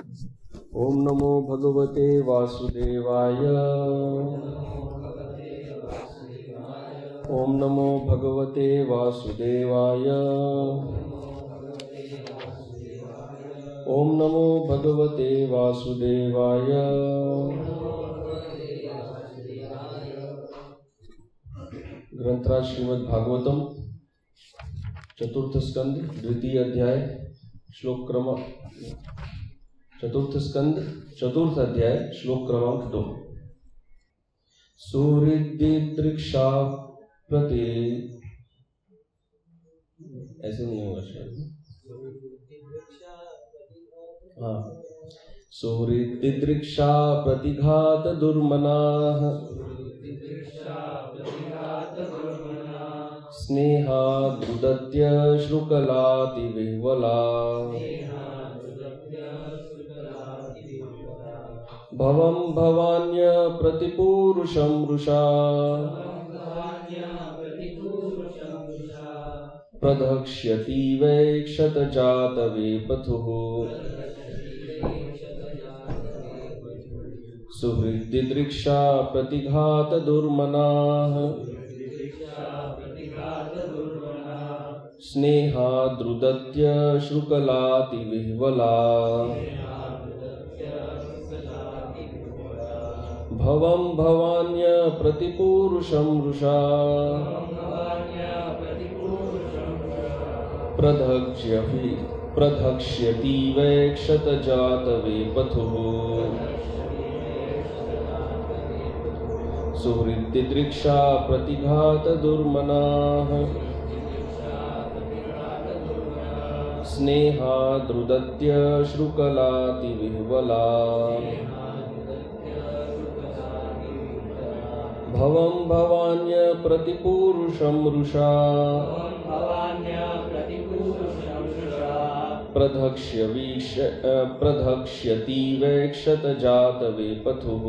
ओम नमो भगवते वासुदेवाय। ओम नमो भगवते वासुदेवाय। ओम नमो भगवते वासुदेवाय। ग्रंथराज श्रीमद् भागवतम चतुर्थ स्कंद द्वितीय अध्याय श्लोक क्रमांक चतुर्थ स्कंद चतुर्थ अध्याय श्लोक क्रमांक 2। सूर्यदीदृक्षा प्रति, ऐसे नहीं होगा शायद। हाँ, सूर्यदीदृक्षा प्रतिघात दुर्मनाः स्नेहादुदत्य श्रुकलातिविह्वला भवं भवान्य प्रतिपूरुषं रुषा प्रधक्ष्यति वै क्षतजातवेपथुः सुहृद्दिदृक्षा प्रतिघात दुर्मनाः स्नेहाद्रुदत्य श्रुकलातिविह्वला भवं भवान्य प्रतिपूरुषं रुषा प्रधक्ष्यति वै क्षतजातवेपथुः सुहृद्दिदृक्षा प्रतिघात दुर्मनाः स्नेहाद्रुदत्य श्रुकलातिविह्वला भवं भवान्य प्रतिपूरुषं रुषा प्रधक्ष्यति वै क्षतजातवेपथुः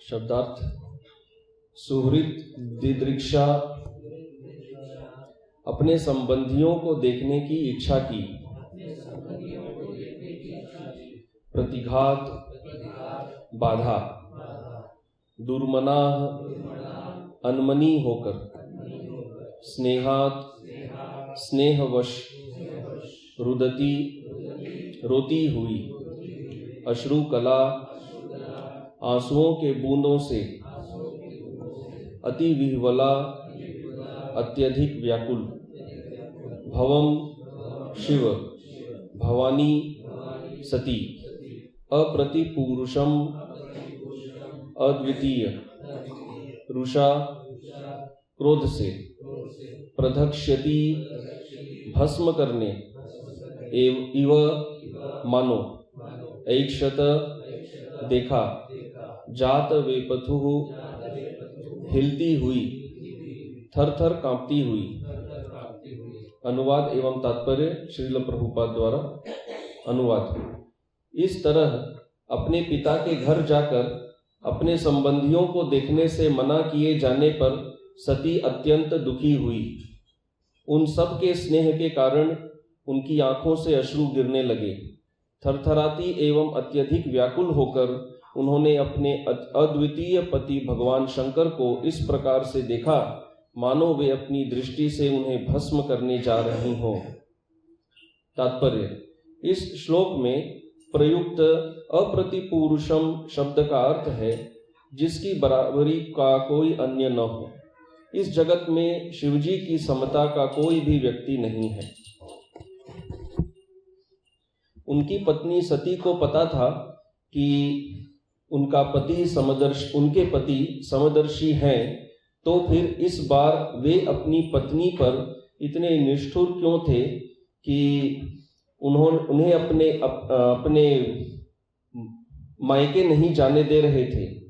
शब्दार्थ। सुहृद दिदृक्षा, अपने संबंधियों को देखने की इच्छा की। प्रतिघात, बाधा। दुर्मनाः, अनमनी होकर। स्नेहात, स्नेहवश। रुदती, रोती हुई। अश्रुकला, आंसुओं के बूंदों से। अतिविह्वला, अत्यधिक व्याकुल। भवम, शिव। भवानी, सती। अप्रतिपूरुषम, अद्वितीय। रुषा, क्रोध से। प्रधक्ष्यति, भस्म करने। इव, मानो। ऐक्षत, देखा। जात वेपथुः, हिलती हुई, थर थर कांपती हुई। अनुवाद एवं तात्पर्य श्रील प्रभुपाद द्वारा अनुवाद। इस तरह अपने पिता के घर जाकर अपने संबंधियों को देखने से मना किए जाने पर सती अत्यंत दुखी हुई। उन सब के स्नेह के कारण उनकी आंखों से अश्रु गिरने लगे। थरथराती एवं अत्यधिक व्याकुल होकर उन्होंने अपने अद्वितीय पति भगवान शंकर को इस प्रकार से देखा मानो वे अपनी दृष्टि से उन्हें भस्म करने जा रही हों। तात्पर्य, इस श्लोक में प्रयुक्त अप्रतिपूरुषम शब्द का अर्थ है जिसकी बराबरी का कोई अन्य न हो। इस जगत में शिवजी की समता का कोई भी व्यक्ति नहीं है। उनकी पत्नी सती को पता था कि उनके पति समदर्शी हैं, तो फिर इस बार वे अपनी पत्नी पर इतने निष्ठुर क्यों थे कि उन्हें अपने मायके नहीं जाने दे रहे थे।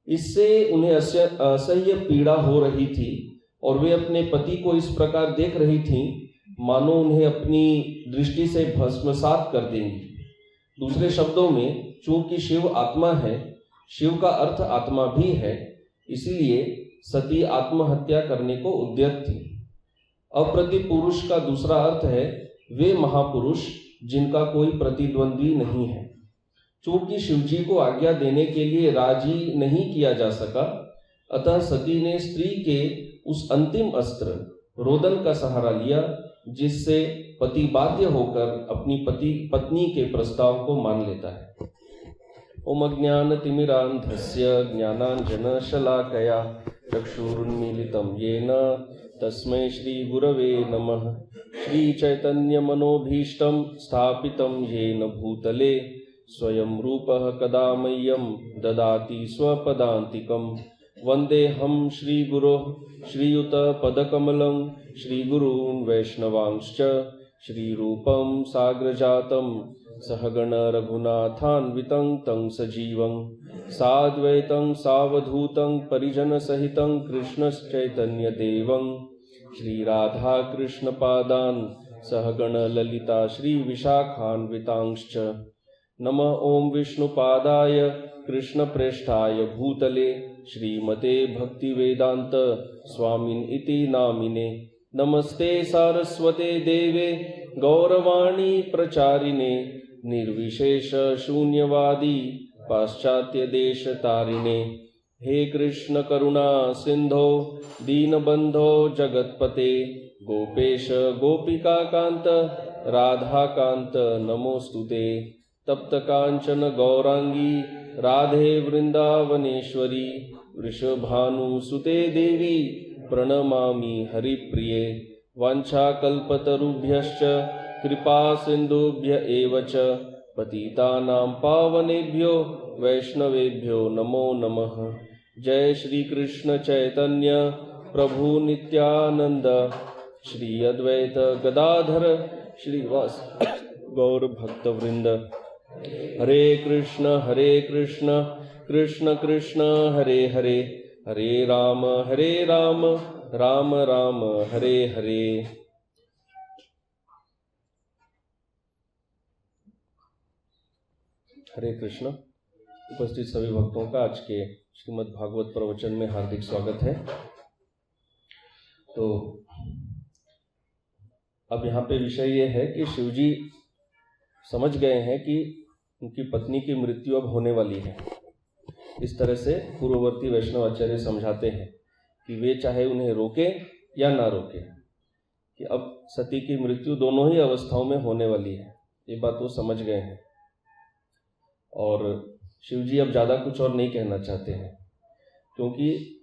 इससे उन्हें असह्य पीड़ा हो रही थी और वे अपने पति को इस प्रकार देख रही थीं मानो उन्हें अपनी दृष्टि से भस्मसात कर देंगी। दूसरे शब्दों में, चूंकि शिव आत्मा है, शिव का अर्थ आत्मा भी है, इसीलिए सती आत्महत्या करने को उद्यत थी। अप्रतिपुरुष का दूसरा अर्थ है वे महापुरुष जिनका कोई प्रतिद्वंद्वी नहीं है। चूंकि शिवजी को आज्ञा देने के लिए राजी नहीं किया जा सका, अतः सती ने स्त्री के उस अंतिम अस्त्र रोदन का सहारा लिया जिससे पति बाध्य होकर अपनी पत्नी के प्रस्ताव को मान लेता है। ओम अज्ञानतिमिरान्धस्य ज्ञानाञ्जनशलाकया चक्षुरुन्मीलितं येन तस्मै श्रीगुरवे नमः। श्रीचैतन्यमनोभीष्टं स्थापितं येन भूतले स्वयं रूपः कदा मह्यं ददाति स्वपदान्तिकं। वन्देऽहं श्रीगुरोः श्रीयुतपदकमलं श्रीगुरून् वैष्णवांश्च श्रीरूपं साग्रजातं सहगण रघुनाथान्वितं तं सजीवं साद्वैतं सावधूतं परिजनसहितं कृष्णचैतन्यदेवं श्रीराधाकृष्णपादान् सहगण ललिता श्रीविशाखान्वितांश्च। नमः ओं विष्णुपादाय कृष्णप्रेष्ठाय भूतले श्रीमते भक्तिवेदांत स्वामिन इति नामिने। नमस्ते सारस्वते देवे गौरवाणी प्रचारिणे निर्विशेष शून्यवादी पाश्चात्य देश तारिणे। हे कृष्ण करुणा सिंधो दीनबंधो जगतपते गोपेश गोपिका कांत राधा कांत नमोस्तुते। तप्त कांचन गौरांगी राधे वृंदावनेश्वरी वृषभानुसुते देवी प्रणमामि हरिप्रिये। वाञ्छाकल्पतरुभ्यश्च कृपा सिन्धुभ्य एव च पतितानां पावनेभ्यो वैष्णवेभ्यो नमो नमः। जय श्री कृष्ण चैतन्य प्रभु नित्यानंद श्री अद्वैत गदाधर श्रीवास गौर भक्त वृंद। हरे कृष्ण कृष्ण कृष्ण हरे हरे, हरे राम राम राम हरे हरे। हरे कृष्ण। उपस्थित सभी भक्तों का आज के श्रीमद् भागवत प्रवचन में हार्दिक स्वागत है। तो अब यहाँ पे विषय ये है कि शिवजी समझ गए हैं कि उनकी पत्नी की मृत्यु अब होने वाली है। इस तरह से पूर्ववर्ती वैष्णव आचार्य समझाते हैं कि वे चाहे उन्हें रोके या ना रोके, कि अब सती की मृत्यु दोनों ही अवस्थाओं में होने वाली है। ये बात वो समझ गए हैं और शिवजी अब ज़्यादा कुछ और नहीं कहना चाहते हैं, क्योंकि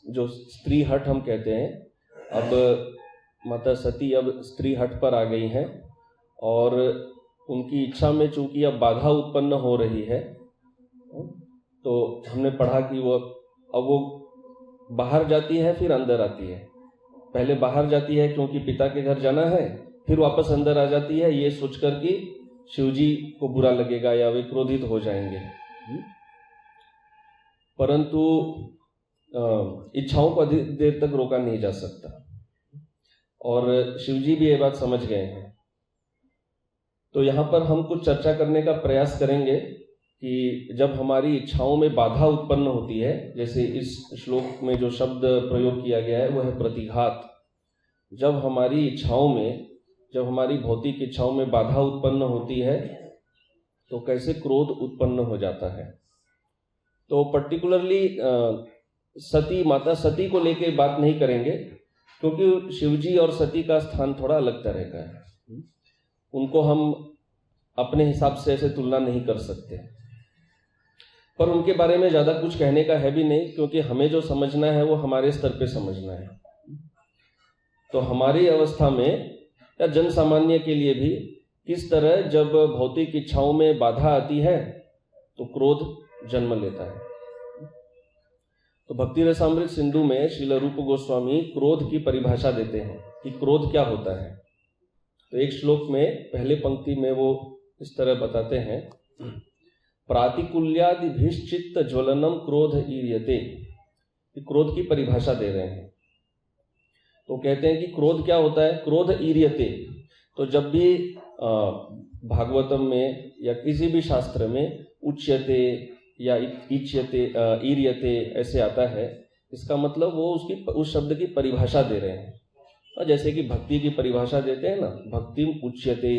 जो स्त्री हट हम कहते हैं, अब माता सती अब स्त्री हट पर आ गई हैं और उनकी इच्छा में चूंकि अब बाधा उत्पन्न हो रही है, तो हमने पढ़ा कि वो बाहर जाती है फिर अंदर आती है। पहले बाहर जाती है क्योंकि पिता के घर जाना है, फिर वापस अंदर आ जाती है ये सोचकर कि शिवजी को बुरा लगेगा या वे क्रोधित हो जाएंगे। परंतु इच्छाओं को अधिक देर तक रोका नहीं जा सकता और शिवजी भी ये बात समझ गए हैं। तो यहाँ पर हम कुछ चर्चा करने का प्रयास करेंगे कि जब हमारी इच्छाओं में बाधा उत्पन्न होती है, जैसे इस श्लोक में जो शब्द प्रयोग किया गया है वह है प्रतिघात। जब हमारी इच्छाओं में, जब हमारी भौतिक इच्छाओं में बाधा उत्पन्न होती है, तो कैसे क्रोध उत्पन्न हो जाता है। तो पर्टिकुलरली सती, माता सती को लेके बात नहीं करेंगे, क्योंकि शिवजी और सती का स्थान थोड़ा अलग तरह का है, उनको हम अपने हिसाब से ऐसे तुलना नहीं कर सकते। पर उनके बारे में ज्यादा कुछ कहने का है भी नहीं, क्योंकि हमें जो समझना है वो हमारे स्तर पे समझना है। तो हमारी अवस्था में या जन सामान्य के लिए भी किस तरह जब भौतिक इच्छाओं में बाधा आती है तो क्रोध जन्म लेता है। तो भक्ति रसामृत सिंधु में श्रील रूप गोस्वामी क्रोध की परिभाषा देते हैं कि क्रोध क्या होता है। तो एक श्लोक में पहले पंक्ति में वो इस तरह बताते हैं, प्रातिकूल्यादिभिश्चित्त ज्वलनम क्रोध ईर्यते। क्रोध की परिभाषा दे रहे हैं। तो कहते हैं कि क्रोध क्या होता है, क्रोध ईर्यते। तो जब भी भागवतम में या किसी भी शास्त्र में उच्यते या इच्यते, ईर्यते ऐसे आता है, इसका मतलब वो उस शब्द की परिभाषा दे रहे हैं। और जैसे कि भक्ति की परिभाषा देते हैं ना, भक्ति उच्यते,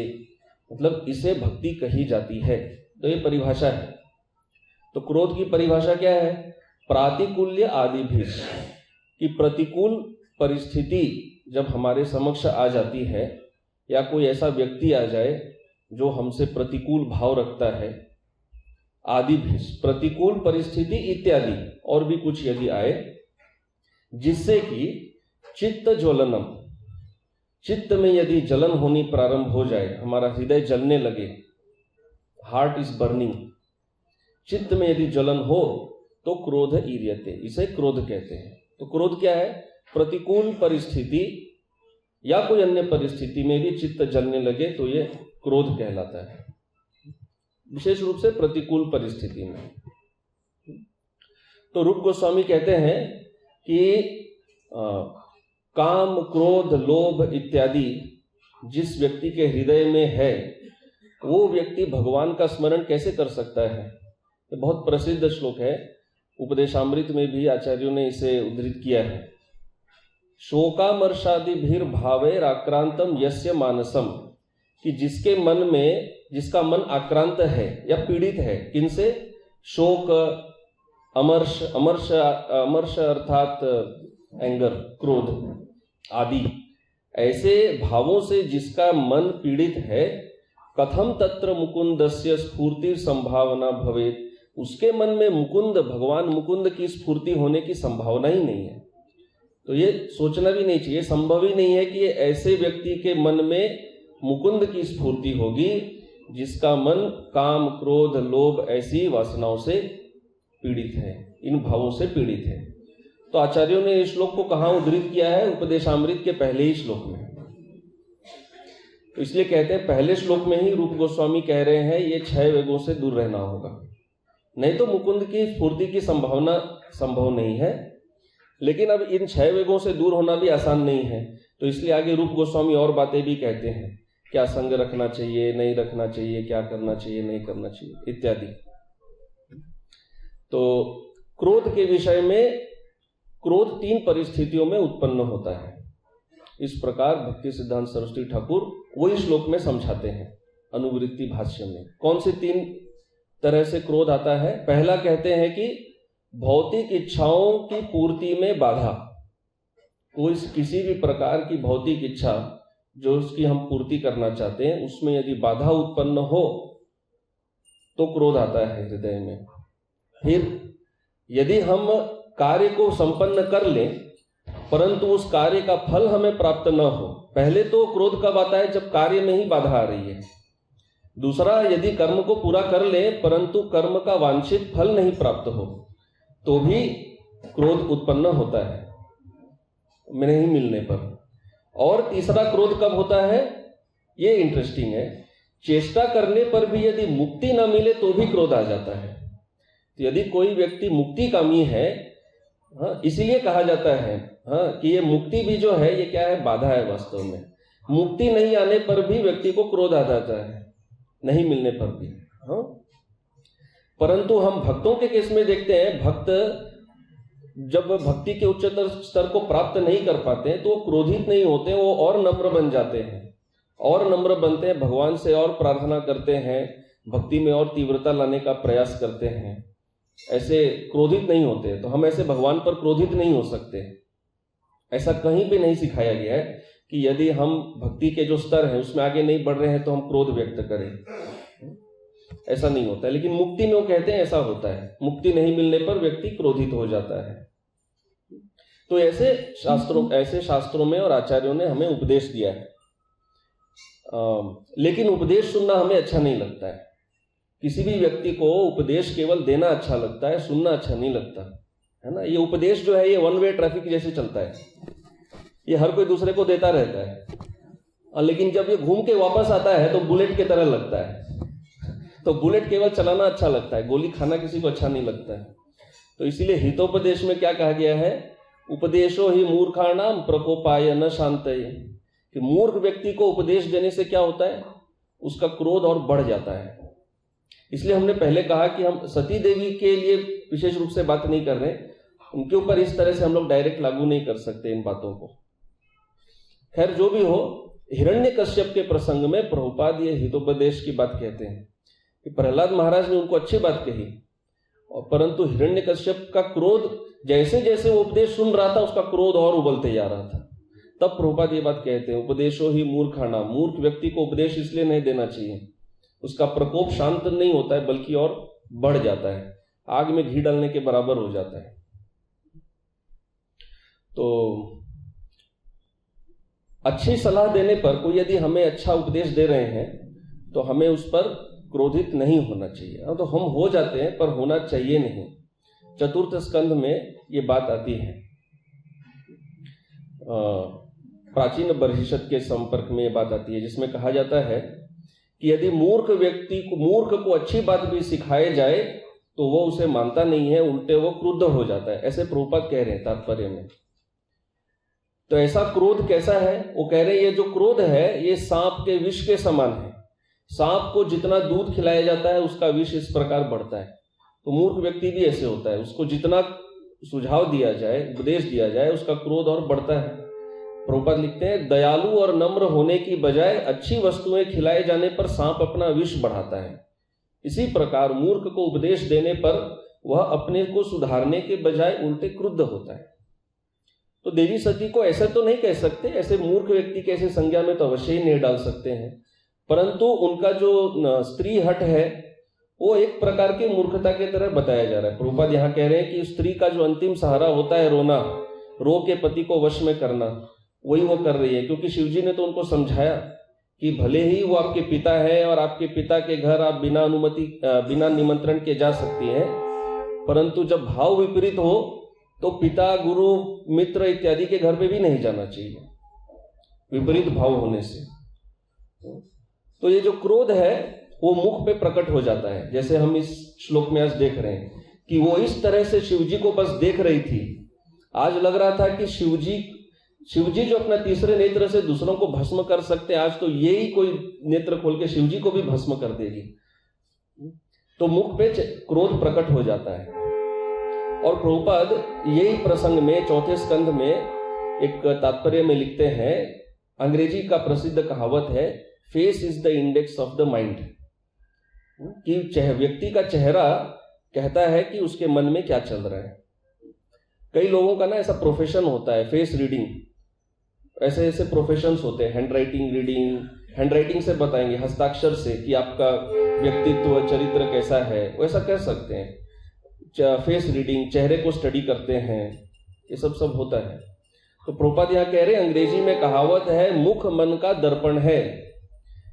मतलब इसे भक्ति कही जाती है। तो ये परिभाषा है। तो क्रोध की परिभाषा क्या है, प्रातिकूल्य आदि भी, कि प्रतिकूल परिस्थिति जब हमारे समक्ष आ जाती है या कोई ऐसा व्यक्ति आ जाए जो हमसे प्रतिकूल भाव रखता है, आदि भी, प्रतिकूल परिस्थिति इत्यादि और भी कुछ यदि आए, जिससे कि चित्त ज्वलनम, चित्त में यदि जलन होनी प्रारंभ हो जाए, हमारा हृदय जलने लगे, हार्ट इज बर्निंग, चित्त में यदि जलन हो तो क्रोध ईर्यते, इसे क्रोध कहते हैं। तो क्रोध क्या है, प्रतिकूल परिस्थिति या कोई अन्य परिस्थिति में भी चित्त जलने लगे तो ये क्रोध कहलाता है, विशेष रूप से प्रतिकूल परिस्थिति में। तो रूप गोस्वामी कहते हैं कि काम, क्रोध, लोभ इत्यादि जिस व्यक्ति के हृदय में है, वो व्यक्ति भगवान का स्मरण कैसे कर सकता है। ये बहुत प्रसिद्ध श्लोक है, उपदेशामृत में भी आचार्यों ने इसे उद्धृत किया है। शोकामर्षादि भीर भावेर आक्रांतम यस्य मानसम, कि जिसके मन में, जिसका मन आक्रांत है या पीड़ित है, किनसे, शोक, अमर्ष, अमर्ष अर्थात एंगर, क्रोध आदि ऐसे भावों से जिसका मन पीड़ित है, कथम तत्र मुकुंदस्य स्फूर्ति संभावना भवेत, उसके मन में मुकुंद, भगवान मुकुंद की स्फूर्ति होने की संभावना ही नहीं है। तो ये सोचना भी नहीं चाहिए, संभव ही नहीं है कि ऐसे व्यक्ति के मन में मुकुंद की स्फूर्ति होगी जिसका मन काम, क्रोध, लोभ ऐसी वासनाओं से पीड़ित है, इन भावों से पीड़ित है। तो आचार्यों ने इस श्लोक को कहाँ उद्धृत किया है, उपदेशामृत के पहले ही श्लोक में। तो इसलिए कहते हैं पहले श्लोक में ही रूप गोस्वामी कह रहे हैं ये 6 वेगों से दूर रहना होगा, नहीं तो मुकुंद की स्फूर्ति की संभावना संभव नहीं है। लेकिन अब इन 6 वेगों से दूर होना भी आसान नहीं है, तो इसलिए आगे रूप गोस्वामी और बातें भी कहते हैं, क्या संग रखना चाहिए, नहीं रखना चाहिए, क्या करना चाहिए, नहीं करना चाहिए इत्यादि। तो क्रोध के विषय में, क्रोध 3 परिस्थितियों में उत्पन्न होता है। इस प्रकार भक्ति सिद्धांत सरस्वती ठाकुर वही श्लोक में समझाते हैं अनुवृत्ति भाष्य में। कौन सी 3 तरह से क्रोध आता है। पहला कहते हैं कि भौतिक इच्छाओं की पूर्ति में बाधा, कोई किसी भी प्रकार की भौतिक इच्छा जो उसकी हम पूर्ति करना चाहते हैं, उसमें यदि बाधा उत्पन्न हो तो क्रोध आता है हृदय में। फिर यदि हम कार्य को संपन्न कर लें परंतु उस कार्य का फल हमें प्राप्त न हो, पहले तो क्रोध कब आता है, जब कार्य में ही बाधा आ रही है। दूसरा, यदि कर्म को पूरा कर ले परंतु कर्म का वांछित फल नहीं प्राप्त हो तो भी क्रोध उत्पन्न होता है नहीं मिलने पर। और तीसरा क्रोध कब होता है, ये इंटरेस्टिंग है, चेष्टा करने पर भी यदि मुक्ति न मिले तो भी क्रोध आ जाता है। तो यदि कोई व्यक्ति मुक्ति कामी है, हाँ, इसीलिए कहा जाता है हाँ कि ये मुक्ति भी जो है ये क्या है, बाधा है। वास्तव में मुक्ति नहीं आने पर भी व्यक्ति को क्रोध आ जाता है, नहीं मिलने पर भी। हाँ, परंतु हम भक्तों के केस में देखते हैं, भक्त जब भक्ति के उच्चतर स्तर को प्राप्त नहीं कर पाते हैं तो वो क्रोधित नहीं होते, वो और नम्र बन जाते हैं, और नम्र बनते हैं, भगवान से और प्रार्थना करते हैं, भक्ति में और तीव्रता लाने का प्रयास करते हैं, ऐसे क्रोधित नहीं होते, तो हम ऐसे भगवान पर क्रोधित नहीं हो सकते। ऐसा कहीं भी नहीं सिखाया गया है कि यदि हम भक्ति के जो स्तर हैं उसमें आगे नहीं बढ़ रहे हैं तो हम क्रोध व्यक्त करें, ऐसा नहीं होता है। लेकिन मुक्ति में वो कहते हैं ऐसा होता है, मुक्ति नहीं मिलने पर व्यक्ति क्रोधित हो जाता है। तो ऐसे शास्त्रों में और आचार्यों ने हमें उपदेश दिया है, लेकिन उपदेश सुनना हमें अच्छा नहीं लगता है। किसी भी व्यक्ति को उपदेश केवल देना अच्छा लगता है, सुनना अच्छा नहीं लगता है ना। ये उपदेश जो है ये वन वे ट्रैफिक जैसे चलता है, ये हर कोई दूसरे को देता रहता है, लेकिन जब ये घूम के वापस आता है तो बुलेट की तरह लगता है। तो बुलेट केवल चलाना अच्छा लगता है, गोली खाना किसी को अच्छा नहीं लगता है। तो इसीलिए हितोपदेश में क्या कहा गया है, उपदेशो ही मूर्खाणाम प्रकोपाय न शांतये, कि मूर्ख व्यक्ति को उपदेश देने से क्या होता है, उसका क्रोध और बढ़ जाता है। इसलिए हमने पहले कहा कि हम सती देवी के लिए विशेष रूप से बात नहीं कर रहे, उनके ऊपर इस तरह से हम लोग डायरेक्ट लागू नहीं कर सकते इन बातों को। खैर जो भी हो, हिरण्यकश्यप के प्रसंग में प्रभुपाद ये हितोपदेश की बात कहते हैं कि प्रहलाद महाराज ने उनको अच्छी बात कही, और परंतु हिरण्यकश्यप का क्रोध, जैसे जैसे वो उपदेश सुन रहा था उसका क्रोध और उबलते जा रहा था। तब प्रभुपाद ये बात कहते हैं, उपदेशो ही मूर्खाणा, मूर्ख व्यक्ति को उपदेश इसलिए नहीं देना चाहिए, उसका प्रकोप शांत नहीं होता है बल्कि और बढ़ जाता है, आग में घी डालने के बराबर हो जाता है। तो अच्छी सलाह देने पर कोई यदि हमें अच्छा उपदेश दे रहे हैं तो हमें उस पर क्रोधित नहीं होना चाहिए। तो हम हो जाते हैं पर होना चाहिए नहीं। चतुर्थ स्कंध में ये बात आती है, प्राचीन बर्हिषद के संपर्क में ये बात आती है, जिसमें कहा जाता है कि यदि मूर्ख को अच्छी बात भी सिखाए जाए तो वो उसे मानता नहीं है, उल्टे वो क्रुद्ध हो जाता है। ऐसे प्रभुपाद कह रहे हैं तात्पर्य में। तो ऐसा क्रोध कैसा है, वो कह रहे हैं ये जो क्रोध है ये सांप के विष के समान है। सांप को जितना दूध खिलाया जाता है उसका विष इस प्रकार बढ़ता है। तो मूर्ख व्यक्ति भी ऐसे होता है, उसको जितना सुझाव दिया जाए, उपदेश दिया जाए, उसका क्रोध और बढ़ता है। प्रभुपाद लिखते हैं, दयालु और नम्र होने की बजाय अच्छी वस्तुएं खिलाए जाने पर सांप अपना विष बढ़ाता है। इसी प्रकार मूर्ख को उपदेश देने पर वह अपने को सुधारने के बजाय उल्टे क्रुद्ध होता है। तो देवी सती को ऐसे तो नहीं कह सकते, ऐसे मूर्ख व्यक्ति के ऐसे संज्ञा में तो अवश्य ही नहीं डाल सकते हैं, परंतु उनका जो स्त्री हट है वो एक प्रकार की मूर्खता की तरह बताया जा रहा है। प्रभुपाद यहाँ कह रहे हैं कि स्त्री का जो अंतिम सहारा होता है रोना, रो के पति को वश में करना, वही वो कर रही है। क्योंकि शिवजी ने तो उनको समझाया कि भले ही वो आपके पिता है और आपके पिता के घर आप बिना निमंत्रण के जा सकती हैं, परंतु जब भाव विपरीत हो तो पिता, गुरु, मित्र इत्यादि के घर पे भी नहीं जाना चाहिए, विपरीत भाव होने से। तो ये जो क्रोध है वो मुख पे प्रकट हो जाता है, जैसे हम इस श्लोक में आज देख रहे हैं कि वो इस तरह से शिवजी को बस देख रही थी। आज लग रहा था कि शिवजी जो अपना तीसरे नेत्र से दूसरों को भस्म कर सकते, आज तो यही कोई नेत्र खोल के शिवजी को भी भस्म कर देगी। तो मुख पे क्रोध प्रकट हो जाता है। और प्रभुपाद यही प्रसंग में चौथे स्कंध में एक तात्पर्य में लिखते हैं, अंग्रेजी का प्रसिद्ध कहावत है, face is the index of the mind, कि व्यक्ति का चेहरा कहता है कि उसके मन में क्या चल रहा है। कई लोगों का ना ऐसा प्रोफेशन होता है, फेस रीडिंग, ऐसे ऐसे प्रोफेशंस होते हैं, हैंडराइटिंग से बताएंगे, हस्ताक्षर से कि आपका व्यक्तित्व, चरित्र कैसा है, वैसा कह सकते हैं। फेस रीडिंग, चेहरे को स्टडी करते हैं, ये सब होता है। तो प्रभुपाद यहाँ कह रहे हैं, अंग्रेजी में कहावत है, मुख मन का दर्पण है।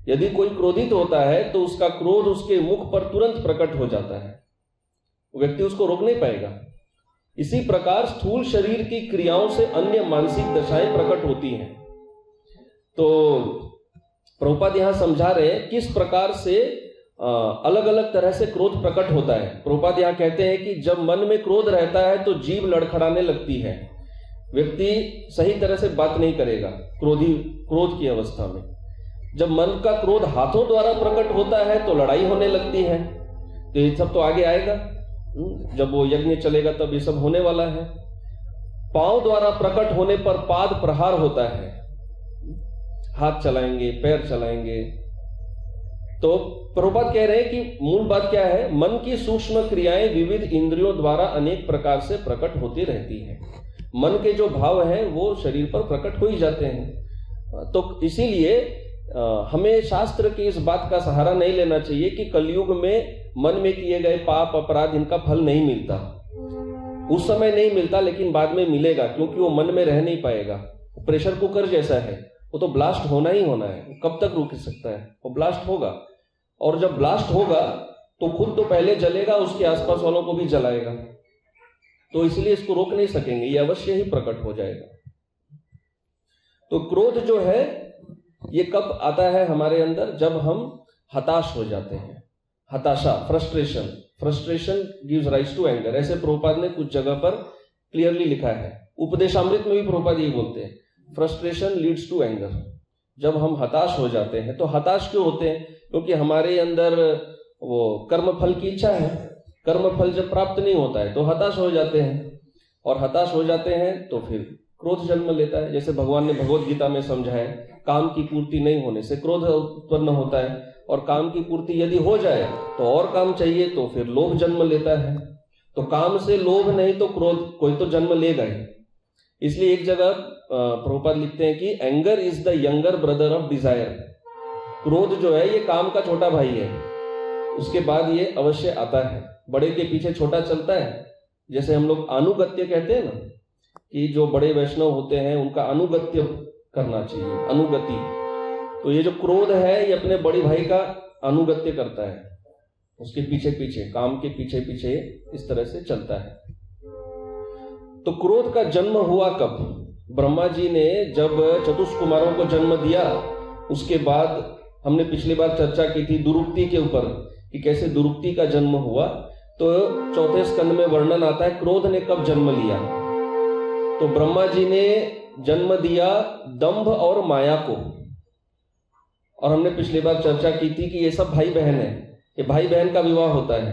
यदि कोई क्रोधित होता है तो उसका क्रोध उसके मुख पर तुरंत प्रकट हो जाता है, व्यक्ति उसको रोक नहीं पाएगा। इसी प्रकार स्थूल शरीर की क्रियाओं से अन्य मानसिक दशाएं प्रकट होती हैं। तो प्रभुपाद यहां समझा रहे हैं किस प्रकार से अलग अलग तरह से क्रोध प्रकट होता है। प्रभुपाद यहां कहते हैं कि जब मन में क्रोध रहता है तो जीभ लड़खड़ाने लगती है, व्यक्ति सही तरह से बात नहीं करेगा क्रोध की अवस्था में। जब मन का क्रोध हाथों द्वारा प्रकट होता है तो लड़ाई होने लगती है। तो ये सब तो आगे आएगा, जब वो यज्ञ चलेगा तब ये सब होने वाला है। पांव द्वारा प्रकट होने पर पाद प्रहार होता है, हाथ चलाएंगे, पैर चलाएंगे। तो प्रभुपाद कह रहे हैं कि मूल बात क्या है, मन की सूक्ष्म क्रियाएं विविध इंद्रियों द्वारा अनेक प्रकार से प्रकट होती रहती हैं। मन के जो भाव हैं वो शरीर पर प्रकट हो ही जाते हैं। तो इसीलिए हमें शास्त्र की इस बात का सहारा नहीं लेना चाहिए कि कलयुग में मन में किए गए पाप अपराध इनका फल नहीं मिलता। उस समय नहीं मिलता, लेकिन बाद में मिलेगा, क्योंकि वो मन में रह नहीं पाएगा। प्रेशर कुकर जैसा है, वो तो ब्लास्ट होना ही होना है। कब तक रुक सकता है? वो ब्लास्ट होगा, और जब ब्लास्ट होगा तो खुद तो पहले जलेगा, उसके आसपास वालों को भी जलाएगा। तो इसलिए इसको रोक नहीं सकेंगे, ये अवश्य ही प्रकट हो जाएगा। तो क्रोध जो है ये कब आता है हमारे अंदर? जब हम हताश हो जाते हैं। हताशा, frustration gives rise to anger, ऐसे प्रभुपाद ने कुछ जगह पर क्लियरली लिखा है। उपदेशामृत में भी प्रभुपाद यही बोलते हैं, फ्रस्ट्रेशन लीड्स टू एंगर। जब हम हताश हो जाते हैं, तो हताश क्यों होते हैं? क्योंकि हमारे अंदर वो कर्म फल की इच्छा है। कर्म फल जब प्राप्त नहीं होता है तो हताश हो जाते हैं, और हताश हो जाते हैं तो फिर क्रोध जन्म लेता है। जैसे भगवान ने भगवत गीता में समझाया, काम की पूर्ति नहीं होने से क्रोध उत्पन्न होता है, और काम की पूर्ति यदि हो जाए तो और काम चाहिए, तो फिर लोभ जन्म लेता है। तो काम से लोभ नहीं तो क्रोध कोई तो जन्म लेगा ही। इसलिए एक जगह प्रभुपाद लिखते हैं कि anger is the younger brother of desire. क्रोध जो है ये काम का छोटा भाई है, उसके बाद ये अवश्य आता है। बड़े के पीछे छोटा चलता है। जैसे हम लोग अनुगत्य कहते हैं ना, कि जो बड़े वैष्णव होते हैं उनका अनुगत्य करना चाहिए, अनुगति। तो ये जो क्रोध है ये अपने बड़े भाई का अनुगत्य करता है, उसके पीछे पीछे, काम के पीछे पीछे इस तरह से चलता है। तो क्रोध का जन्म हुआ कब? ब्रह्मा जी ने जब चतुष्कुमारों को जन्म दिया, उसके बाद हमने पिछली बार चर्चा की थी दुरुक्ति के ऊपर, कि कैसे दुरुक्ति का जन्म हुआ। तो चौथे स्कंद में वर्णन आता है क्रोध ने कब जन्म लिया। तो ब्रह्मा जी ने जन्म दिया दंभ और माया को, और हमने पिछली बार चर्चा की थी कि ये सब भाई बहन है, ये भाई बहन का विवाह होता है।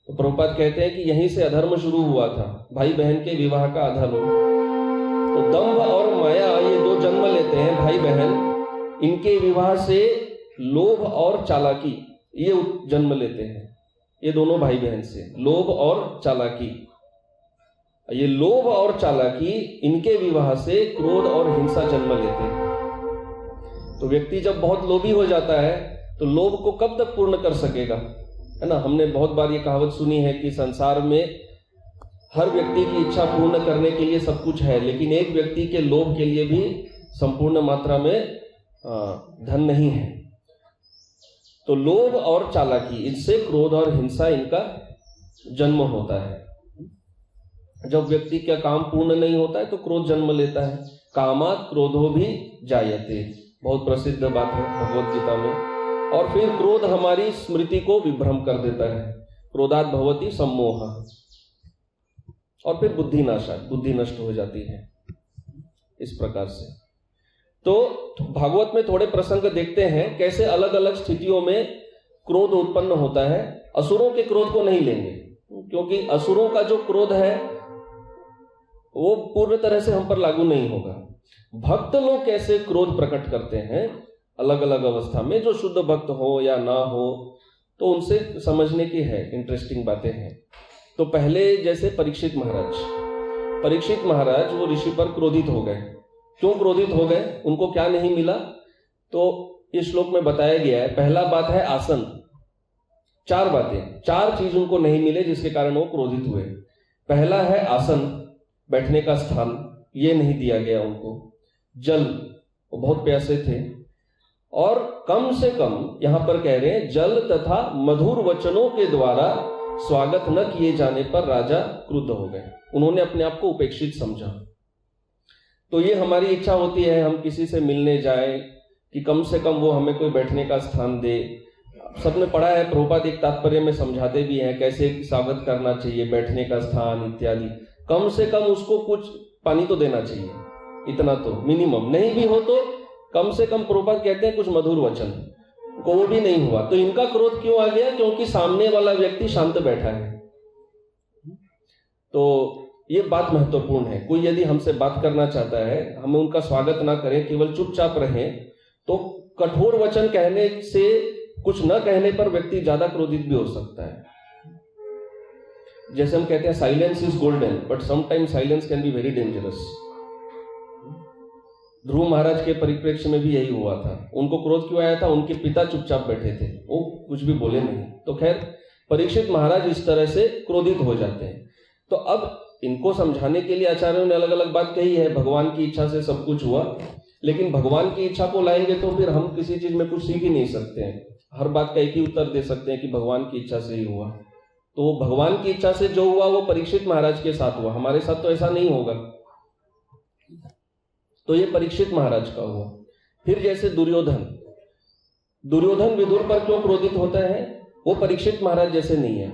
तो प्रभुपाद कहते हैं कि यहीं से अधर्म शुरू हुआ था, भाई बहन के विवाह का अधर्म। तो दंभ और माया ये दो जन्म लेते हैं, भाई बहन। इनके विवाह से लोभ और चालाकी ये जन्म लेते हैं, ये दोनों भाई बहन से, लोभ और चालाकी। ये लोभ और चालाकी, इनके विवाह से क्रोध और हिंसा जन्म लेते हैं। तो व्यक्ति जब बहुत लोभी हो जाता है तो लोभ को कब तक पूर्ण कर सकेगा, है ना। हमने बहुत बार ये कहावत सुनी है कि संसार में हर व्यक्ति की इच्छा पूर्ण करने के लिए सब कुछ है, लेकिन एक व्यक्ति के लोभ के लिए भी संपूर्ण मात्रा में धन नहीं है। तो लोभ और चालाकी, इससे क्रोध और हिंसा इनका जन्म होता है। जब व्यक्ति का काम पूर्ण नहीं होता है तो क्रोध जन्म लेता है। कामात् क्रोधो भी जायते, बहुत प्रसिद्ध बात है भगवत गीता में। और फिर क्रोध हमारी स्मृति को विभ्रम कर देता है, क्रोधात् भवति सम्मोह, और फिर बुद्धि नाशा, बुद्धि नष्ट हो जाती है इस प्रकार से। तो भागवत में थोड़े प्रसंग देखते हैं कैसे अलग अलग स्थितियों में क्रोध उत्पन्न होता है। असुरों के क्रोध को नहीं लेंगे, क्योंकि असुरों का जो क्रोध है वो पूर्ण तरह से हम पर लागू नहीं होगा। भक्त लोग कैसे क्रोध प्रकट करते हैं अलग अलग अवस्था में, जो शुद्ध भक्त हो या ना हो, तो उनसे समझने की है, इंटरेस्टिंग बातें हैं। तो पहले जैसे परीक्षित महाराज वो ऋषि पर क्रोधित हो गए। क्यों क्रोधित हो गए? उनको क्या नहीं मिला? तो इस श्लोक में बताया गया है। पहला बात है आसन। चार बातें, चार चीज उनको नहीं मिले जिसके कारण वो क्रोधित हुए। पहला है आसन, बैठने का स्थान, ये नहीं दिया गया उनको। जल, वो बहुत प्यासे थे। और कम से कम यहां पर कह रहे हैं जल तथा मधुर वचनों के द्वारा स्वागत न किए जाने पर राजा क्रुद्ध हो गए। उन्होंने अपने आप को उपेक्षित समझा। तो ये हमारी इच्छा होती है हम किसी से मिलने जाएं कि कम से कम वो हमें कोई बैठने का स्थान दे। सबने पढ़ा है, प्रभुपाद एक तात्पर्य में समझाते भी हैं कैसे स्वागत करना चाहिए, बैठने का स्थान इत्यादि। कम से कम उसको कुछ पानी तो देना चाहिए, इतना तो मिनिमम। नहीं भी हो तो कम से कम प्रभुपाद कहते हैं कुछ मधुर वचन, को वो भी नहीं हुआ। तो इनका क्रोध क्यों आ गया? क्योंकि सामने वाला व्यक्ति शांत बैठा है। तो ये बात महत्वपूर्ण है। कोई यदि हमसे बात करना चाहता है, हमें उनका स्वागत ना करें, केवल चुपचाप रहें, तो कठोर वचन कहने से कुछ न कहने पर व्यक्ति ज्यादा क्रोधित भी हो सकता है। जैसे हम कहते हैं silence is golden, but sometimes silence can be very dangerous. Dhruv Maharaj के परिप्रेक्ष्य में भी यही हुआ था। उनको क्रोध क्यों आया था? उनके पिता चुपचाप बैठे थे, वो कुछ भी बोले नहीं। तो खैर परीक्षित महाराज इस तरह से क्रोधित हो जाते हैं। तो अब इनको समझाने के लिए आचार्यों ने अलग अलग बात कही है। भगवान की इच्छा से सब कुछ हुआ, लेकिन भगवान की इच्छा को लाएंगे तो फिर हम किसी चीज में कुछ सीख ही नहीं सकते हैं। हर बात का एक ही उत्तर दे सकते हैं कि भगवान की इच्छा से ही हुआ। तो भगवान की इच्छा से जो हुआ वो परीक्षित महाराज के साथ हुआ, हमारे साथ तो ऐसा नहीं होगा। तो ये परीक्षित महाराज का हुआ। फिर जैसे दुर्योधन विदुर पर क्यों क्रोधित होते हैं? वो परीक्षित महाराज जैसे नहीं है।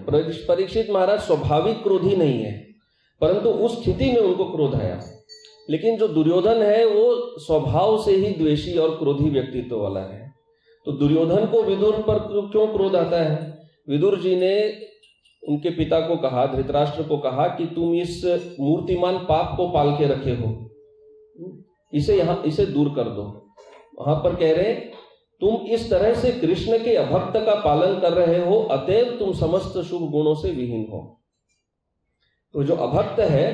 परीक्षित महाराज स्वाभाविक क्रोधी नहीं है, परंतु उस स्थिति में उनको क्रोध आया। लेकिन जो दुर्योधन है वो स्वभाव से ही द्वेषी और क्रोधी व्यक्तित्व वाला है। तो दुर्योधन को विदुर पर क्यों क्रोध आता है? विदुर जी ने उनके पिता को कहा, धृतराष्ट्र को कहा कि तुम इस मूर्तिमान पाप को पाल के रखे हो, इसे दूर कर दो। वहां पर कह रहे तुम इस तरह से कृष्ण के अभक्त का पालन कर रहे हो, अतएव तुम समस्त शुभ गुणों से विहीन हो। तो जो अभक्त है,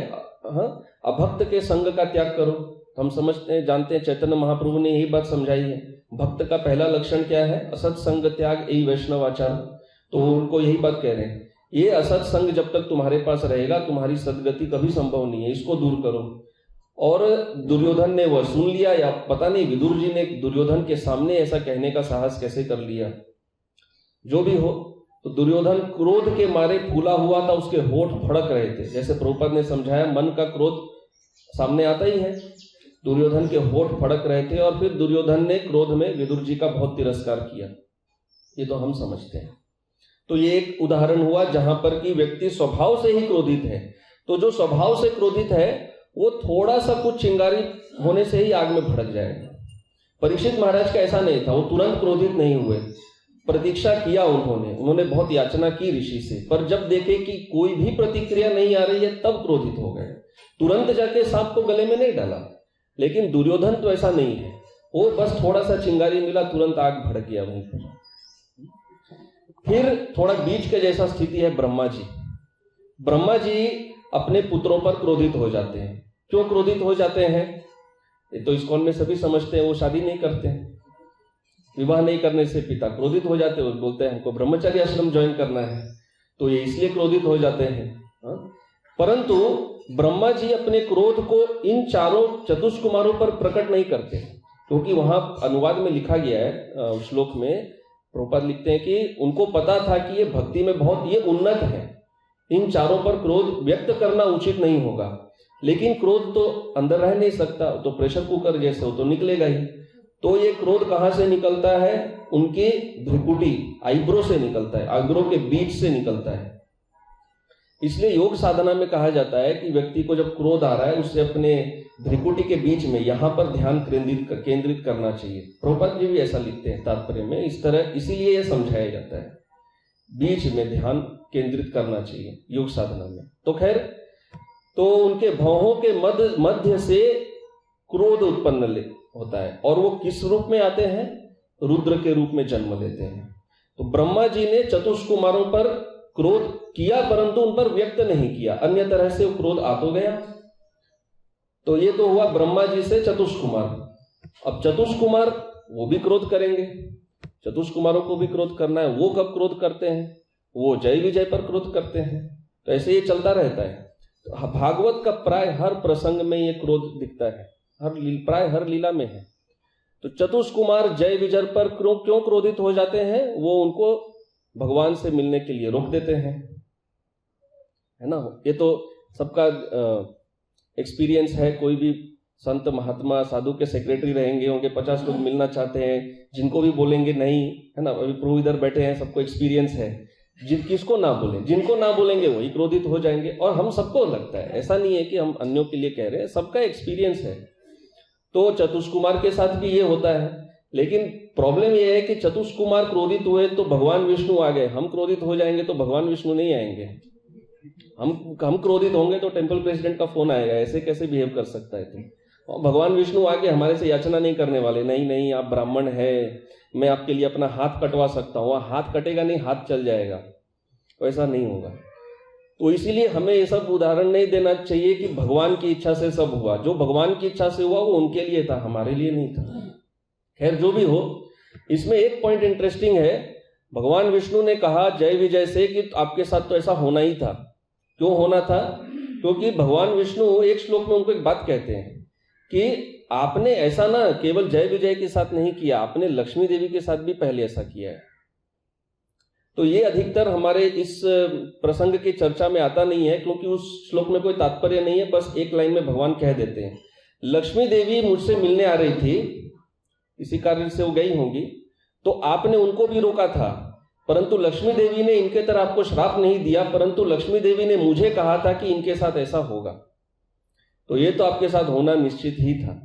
अभक्त के संग का त्याग करो। हम समझते हैं, जानते हैं, चैतन्य महाप्रभु ने यही बात समझाई है। भक्त का पहला लक्षण क्या है? असत संग त्याग यही वैष्णवाचार। तो उनको यही बात कह रहे हैं, ये असत संग जब तक तुम्हारे पास रहेगा तुम्हारी सदगति कभी संभव नहीं है, इसको दूर करो। और दुर्योधन ने वह सुन लिया, या पता नहीं विदुर जी ने दुर्योधन के सामने ऐसा कहने का साहस कैसे कर लिया। जो भी हो, तो दुर्योधन क्रोध के मारे फूला हुआ था, उसके होठ फड़क रहे थे। जैसे प्रभुपाद ने समझाया, मन का क्रोध सामने आता ही है। दुर्योधन के होठ फड़क रहे थे और फिर दुर्योधन ने क्रोध में विदुर जी का बहुत तिरस्कार किया। ये तो हम समझते हैं। तो ये एक उदाहरण हुआ जहां पर कि व्यक्ति स्वभाव से ही क्रोधित है। तो जो स्वभाव से क्रोधित है वो थोड़ा सा कुछ चिंगारी होने से ही आग में भड़क जाएगा। परीक्षित महाराज का ऐसा नहीं था, वो तुरंत क्रोधित नहीं हुए, प्रतीक्षा किया उन्होंने बहुत याचना की ऋषि से, पर जब देखे कि कोई भी प्रतिक्रिया नहीं आ रही है तब क्रोधित हो गए। तुरंत जाके सांप को गले में नहीं डाला। लेकिन दुर्योधन तो ऐसा नहीं है, वो बस थोड़ा सा चिंगारी मिला तुरंत आग भड़क गया वहीं पर। फिर थोड़ा बीच के जैसा स्थिति है ब्रह्मा जी। ब्रह्मा जी अपने पुत्रों पर क्रोधित हो जाते हैं। क्यों क्रोधित हो जाते हैं? ये तो इस्कॉन में सभी समझते हैं, वो शादी नहीं करते हैं। विवाह नहीं करने से पिता क्रोधित हो जाते हैं, बोलते हैं हमको ब्रह्मचर्य आश्रम ज्वाइन करना है, तो ये इसलिए क्रोधित हो जाते हैं। परंतु ब्रह्मा जी अपने क्रोध को इन चारों चतुष्कुमारों पर प्रकट नहीं करते, क्योंकि वहां अनुवाद में लिखा गया है, श्लोक में प्रभुपाद लिखते हैं कि उनको पता था कि ये भक्ति में बहुत ये उन्नत है, इन चारों पर क्रोध व्यक्त करना उचित नहीं होगा। लेकिन क्रोध तो अंदर रह नहीं सकता, तो प्रेशर कुकर जैसे हो तो निकलेगा ही। तो ये क्रोध कहां से निकलता है? उनके भ्रिकुटी, आईब्रो से निकलता है, आईब्रो के बीच से निकलता है। इसलिए योग साधना में कहा जाता है कि व्यक्ति को जब क्रोध आ रहा है उसे अपने भ्रिकुटी के बीच में यहां पर ध्यान केंद्रित करना चाहिए। प्रभुपाद जी भी ऐसा लिखते हैं तात्पर्य में, इस तरह, इसीलिए यह समझाया जाता है, बीच में ध्यान केंद्रित करना चाहिए योग साधना में। तो खैर, तो उनके भौहों के मध्य से क्रोध उत्पन्न होता है, और वो किस रूप में आते हैं? रुद्र के रूप में जन्म लेते हैं। तो ब्रह्मा जी ने चतुष्कुमारों पर क्रोध किया, परंतु उन पर व्यक्त नहीं किया, अन्य तरह से क्रोध आ तो गया। तो ये तो हुआ ब्रह्मा जी से चतुष्कुमार। अब चतुष्कुमार वो भी क्रोध करेंगे, चतुष्कुमारों को भी क्रोध करना है। वो कब क्रोध करते हैं? वो जय विजय पर क्रोध करते हैं। तो ऐसे ये चलता रहता है। तो भागवत का प्राय हर प्रसंग में ये क्रोध दिखता है, प्राय हर लीला में है। तो चतुष्कुमार जय विजय पर क्यों क्रोधित हो जाते हैं? वो उनको भगवान से मिलने के लिए रोक देते हैं, है ना। ये तो सबका एक्सपीरियंस है। कोई भी संत महात्मा साधु के सेक्रेटरी रहेंगे, होंगे 50 लोग मिलना चाहते हैं, जिनको भी बोलेंगे नहीं, है ना। अभी प्रभु इधर बैठे हैं, सबको एक्सपीरियंस है। किसको ना बोलें, जिनको ना बोलेंगे वही क्रोधित हो जाएंगे। और हम सबको लगता है, ऐसा नहीं है कि हम अन्यों के लिए कह रहे हैं, सबका एक्सपीरियंस है। तो चतुष्कुमार के साथ भी ये होता है। लेकिन प्रॉब्लम यह है कि चतुष्कुमार क्रोधित हुए तो भगवान विष्णु आ गए, हम क्रोधित हो जाएंगे तो भगवान विष्णु नहीं आएंगे। हम क्रोधित होंगे तो टेंपल प्रेसिडेंट का फोन आएगा, ऐसे कैसे बिहेव कर सकता है तुम। और भगवान विष्णु आके हमारे से याचना नहीं करने वाले, नहीं आप ब्राह्मण है, मैं आपके लिए अपना हाथ कटवा सकता हूँ, वहाँ हाथ कटेगा नहीं, हाथ चल जाएगा, तो ऐसा नहीं होगा। तो इसीलिए हमें ये सब उदाहरण नहीं देना चाहिए कि भगवान की इच्छा से सब हुआ। जो भगवान की इच्छा से हुआ वो उनके लिए था, हमारे लिए नहीं था। खैर जो भी हो, इसमें एक पॉइंट इंटरेस्टिंग है। भगवान विष्णु ने कहा जय विजय से कि आपके साथ तो ऐसा होना ही था। क्यों होना था? क्योंकि भगवान विष्णु एक श्लोक में उनको एक बात कहते हैं कि आपने ऐसा ना केवल जय विजय के साथ नहीं किया, आपने लक्ष्मी देवी के साथ भी पहले ऐसा किया है। तो ये अधिकतर हमारे इस प्रसंग की चर्चा में आता नहीं है, क्योंकि उस श्लोक में कोई तात्पर्य नहीं है, बस एक लाइन में भगवान कह देते हैं लक्ष्मी देवी मुझसे मिलने आ रही थी, इसी कारण से वो गई होंगी, तो आपने उनको भी रोका था, परंतु लक्ष्मी देवी ने इनके तरह आपको श्राप नहीं दिया, परंतु लक्ष्मी देवी ने मुझे कहा था कि इनके साथ ऐसा होगा। तो ये तो आपके साथ होना निश्चित ही था,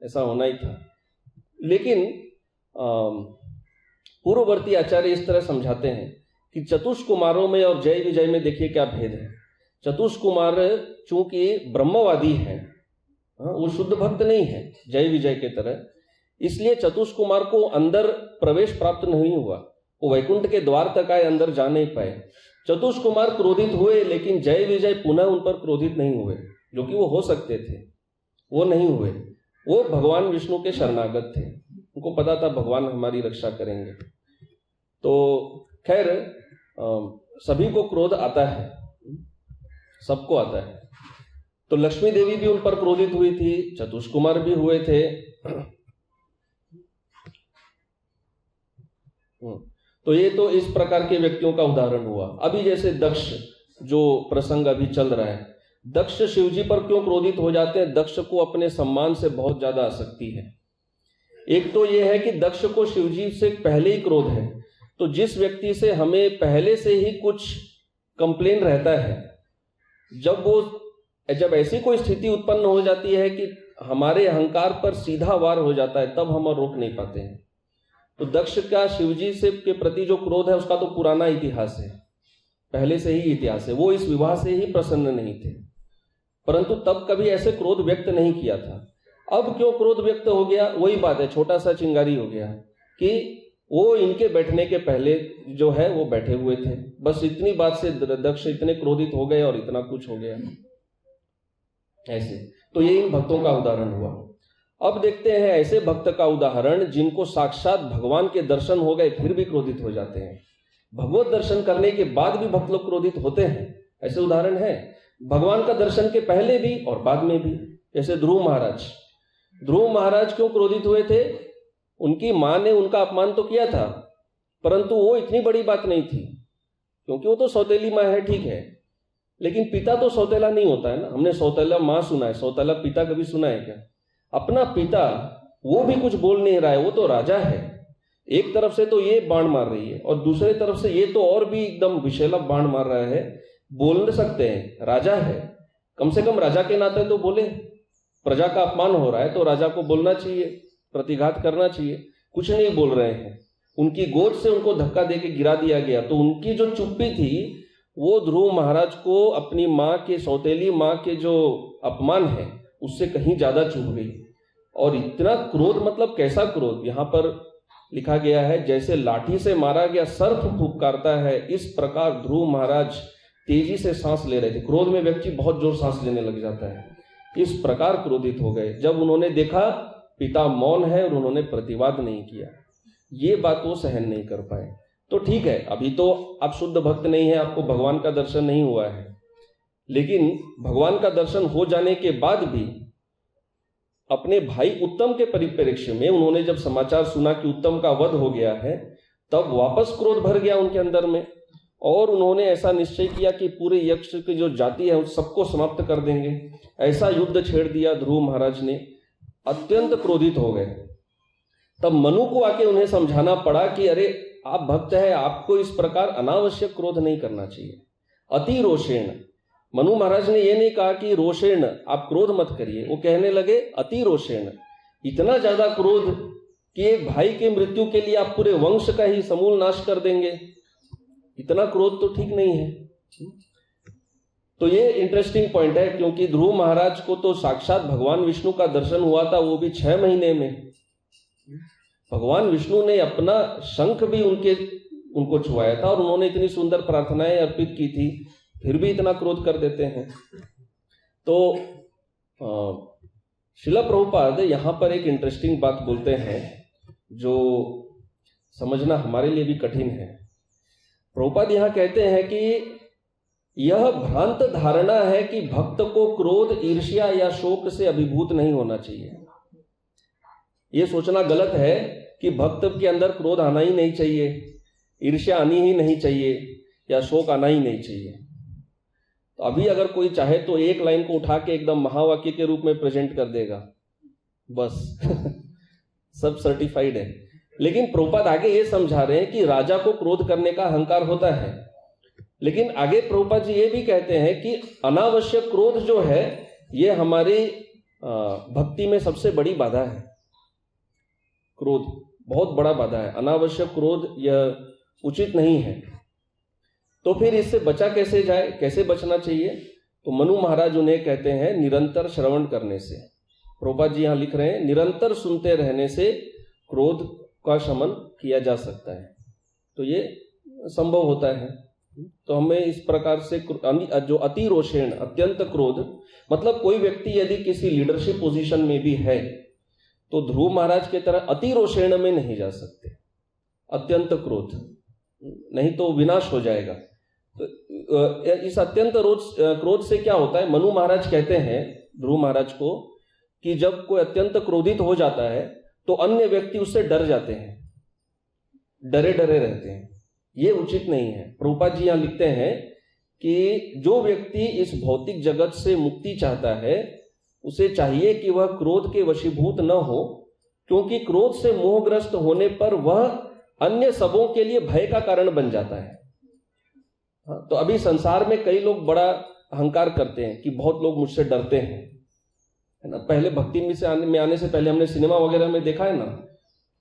ऐसा होना ही था। लेकिन पूर्ववर्ती आचार्य इस तरह समझाते हैं कि चतुष्कुमारों में और जय विजय में देखिए क्या भेद है। चतुष्कुमार चूंकि ब्रह्मवादी है, वो शुद्ध भक्त नहीं है जय विजय के तरह, इसलिए चतुष्कुमार को अंदर प्रवेश प्राप्त नहीं हुआ, वो वैकुंठ के द्वार तक आए, अंदर जा नहीं पाए। चतुष्कुमार क्रोधित हुए, लेकिन जय विजय पुनः उन पर क्रोधित नहीं हुए, जो कि वो हो सकते थे, वो नहीं हुए। वो भगवान विष्णु के शरणागत थे, उनको पता था भगवान हमारी रक्षा करेंगे। तो खैर सभी को क्रोध आता है, सबको आता है। तो लक्ष्मी देवी भी उन पर क्रोधित हुई थी, चतुष्कुमार भी हुए थे। तो ये तो इस प्रकार के व्यक्तियों का उदाहरण हुआ। अभी जैसे दक्ष, जो प्रसंग अभी चल रहा है, दक्ष शिवजी पर क्यों क्रोधित हो जाते हैं? दक्ष को अपने सम्मान से बहुत ज्यादा आसक्ति है। एक तो यह है कि दक्ष को शिवजी से पहले ही क्रोध है, तो जिस व्यक्ति से हमें पहले से ही कुछ कंप्लेन रहता है, जब ऐसी कोई स्थिति उत्पन्न हो जाती है कि हमारे अहंकार पर सीधा वार हो जाता है, तब हम रोक नहीं पाते हैं। तो दक्ष का शिवजी से के प्रति जो क्रोध है उसका तो पुराना इतिहास है, पहले से ही इतिहास है। वो इस विवाह से ही प्रसन्न नहीं थे, परंतु तब कभी ऐसे क्रोध व्यक्त नहीं किया था। अब क्यों क्रोध व्यक्त हो गया? वही बात है, छोटा सा चिंगारी हो गया कि वो इनके बैठने के पहले जो है वो बैठे हुए थे, बस इतनी बात से दक्ष इतने क्रोधित हो गए और इतना कुछ हो गया ऐसे। तो ये इन भक्तों का उदाहरण हुआ। अब देखते हैं ऐसे भक्त का उदाहरण जिनको साक्षात भगवान के दर्शन हो गए फिर भी क्रोधित हो जाते हैं। भगवत दर्शन करने के बाद भी भक्त लोग क्रोधित होते हैं, ऐसे उदाहरण है भगवान का दर्शन के पहले भी और बाद में भी। जैसे ध्रुव महाराज क्यों क्रोधित हुए थे? उनकी मां ने उनका अपमान तो किया था, परंतु वो इतनी बड़ी बात नहीं थी, क्योंकि वो तो सौतेली मां है, ठीक है, लेकिन पिता तो सौतेला नहीं होता है ना। हमने सौतेला मां सुना है, सौतेला पिता कभी सुना है क्या? अपना पिता वो भी कुछ बोल नहीं रहा है, वो तो राजा है। एक तरफ से तो ये बाण मार रही है और दूसरी तरफ से ये तो और भी एकदम विषैला बाण मार रहा है। बोल सकते हैं, राजा है, कम से कम राजा के नाते तो बोले। प्रजा का अपमान हो रहा है तो राजा को बोलना चाहिए, प्रतिघात करना चाहिए, कुछ नहीं बोल रहे हैं। उनकी गोद से उनको धक्का देके गिरा दिया गया, तो उनकी जो चुप्पी थी वो ध्रुव महाराज को अपनी माँ के, सौतेली माँ के जो अपमान है उससे कहीं ज्यादा चुभ गई। और इतना क्रोध, मतलब कैसा क्रोध? यहाँ पर लिखा गया है जैसे लाठी से मारा गया सर्प फुफकारता है, इस प्रकार ध्रुव महाराज तेजी से सांस ले रहे थे। क्रोध में व्यक्ति बहुत जोर सांस लेने लग जाता है, इस प्रकार क्रोधित हो गए जब उन्होंने देखा पिता मौन है और उन्होंने प्रतिवाद नहीं किया। ये बात वो सहन नहीं कर पाए। तो ठीक है, अभी तो आप शुद्ध भक्त नहीं है, आपको भगवान का दर्शन नहीं हुआ है, लेकिन भगवान का दर्शन हो जाने के बाद भी अपने भाई उत्तम के परिप्रेक्ष्य में उन्होंने जब समाचार सुना कि उत्तम का वध हो गया है, तब वापस क्रोध भर गया उनके अंदर में, और उन्होंने ऐसा निश्चय किया कि पूरे यक्ष की जो जाति है उस सबको समाप्त कर देंगे। ऐसा युद्ध छेड़ दिया ध्रुव महाराज ने, अत्यंत क्रोधित हो गए। तब मनु को आके उन्हें समझाना पड़ा कि अरे आप भक्त है, आपको इस प्रकार अनावश्यक क्रोध नहीं करना चाहिए। अति रोषेण, मनु महाराज ने यह नहीं कहा कि रोषेण आप क्रोध मत करिए, वो कहने लगे अति रोषेण, इतना ज्यादा क्रोध कि एक भाई की मृत्यु के लिए आप पूरे वंश का ही समूल नाश कर देंगे, इतना क्रोध तो ठीक नहीं है। तो ये इंटरेस्टिंग पॉइंट है, क्योंकि ध्रुव महाराज को तो साक्षात भगवान विष्णु का दर्शन हुआ था, वो भी 6 महीने में। भगवान विष्णु ने अपना शंख भी उनको छुआया था और उन्होंने इतनी सुंदर प्रार्थनाएं अर्पित की थी, फिर भी इतना क्रोध कर देते हैं। तो श्रील प्रभुपाद यहां पर एक इंटरेस्टिंग बात बोलते हैं जो समझना हमारे लिए भी कठिन है। प्रभुपाद यहां कहते हैं कि यह भ्रांत धारणा है कि भक्त को क्रोध, ईर्ष्या या शोक से अभिभूत नहीं होना चाहिए। यह सोचना गलत है कि भक्त के अंदर क्रोध आना ही नहीं चाहिए, ईर्ष्या आनी ही नहीं चाहिए या शोक आना ही नहीं चाहिए। तो अभी अगर कोई चाहे तो एक लाइन को उठा के एकदम महावाक्य के रूप में प्रेजेंट कर देगा, बस सब सर्टिफाइड है। लेकिन प्रभुपाद आगे ये समझा रहे हैं कि राजा को क्रोध करने का अहंकार होता है, लेकिन आगे प्रभुपाद जी ये भी कहते हैं कि अनावश्यक क्रोध जो है ये हमारी भक्ति में सबसे बड़ी बाधा है। क्रोध बहुत बड़ा बाधा है, अनावश्यक क्रोध यह उचित नहीं है। तो फिर इससे बचा कैसे जाए, कैसे बचना चाहिए? तो मनु महाराज उन्हें कहते हैं निरंतर श्रवण करने से। प्रभुपाद जी यहां लिख रहे हैं निरंतर सुनते रहने से क्रोध का शमन किया जा सकता है। तो ये संभव होता है। तो हमें इस प्रकार से जो अति रोषेण, अत्यंत क्रोध, मतलब कोई व्यक्ति यदि किसी लीडरशिप पोजीशन में भी है तो ध्रुव महाराज की तरह अति रोषेण में नहीं जा सकते, अत्यंत क्रोध, नहीं तो विनाश हो जाएगा। तो इस अत्यंत क्रोध से क्या होता है? मनु महाराज कहते हैं ध्रुव महाराज को कि जब कोई अत्यंत क्रोधित हो जाता है तो अन्य व्यक्ति उससे डर जाते हैं, डरे डरे रहते हैं। ये उचित नहीं है। प्रभुपाद जी यहां लिखते हैं कि जो व्यक्ति इस भौतिक जगत से मुक्ति चाहता है उसे चाहिए कि वह क्रोध के वशीभूत न हो, क्योंकि क्रोध से मोहग्रस्त होने पर वह अन्य सबों के लिए भय का कारण बन जाता है। तो अभी संसार में कई लोग बड़ा अहंकार करते हैं कि बहुत लोग मुझसे डरते हैं, है ना। पहले भक्ति में आने से पहले हमने सिनेमा वगैरह में देखा है ना,